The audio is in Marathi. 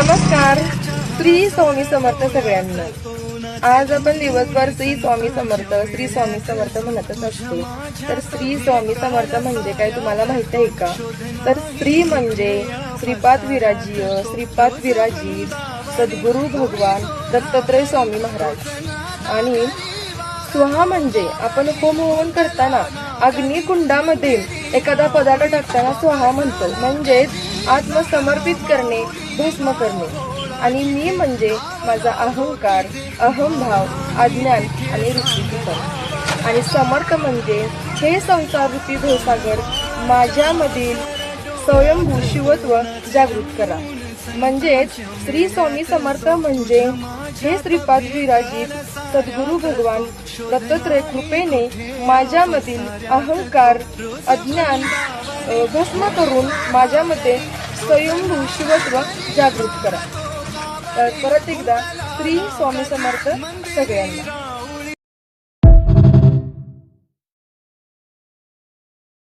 नमस्कार. श्री स्वामी समर्थ सगळ्यांना. आज आपण दिवसभर श्री स्वामी समर्थ म्हणतच असतो. तर श्री स्वामी समर्थ म्हणजे काय तुम्हाला माहिती आहे का? तर श्री म्हणजे श्रीपाद विराजित सद्गुरु भगवान दत्तात्रय स्वामी महाराज. आणि स्वाहा म्हणजे आपण होम हवन करताना अग्निकुंडामध्ये एखादा पदार्थ टाकताना स्वाहा म्हणतो, म्हणजेच आत्मसमर्पित करणे, भस्म करणे. आणि मी म्हणजे माझा अहंकार, अहंभाव, अज्ञान आणि वृत्तीची. आणि समर्थ म्हणजे हे संसार रूपी भवसागर माझ्यामधील स्वयंभू शिवत्व जागृत करा. म्हणजेच श्री स्वामी समर्थ म्हणजे हे श्रीपाद विराजित सद्गुरु भगवान दत्तात्रय कृपेने माझ्यामधील अहंकार, अज्ञान भस्म करून माझ्यामध्ये स्वयंभू शिवत्व जागृत करा. तर परत एकदा श्री स्वामी समर्थ सगळ्यांना.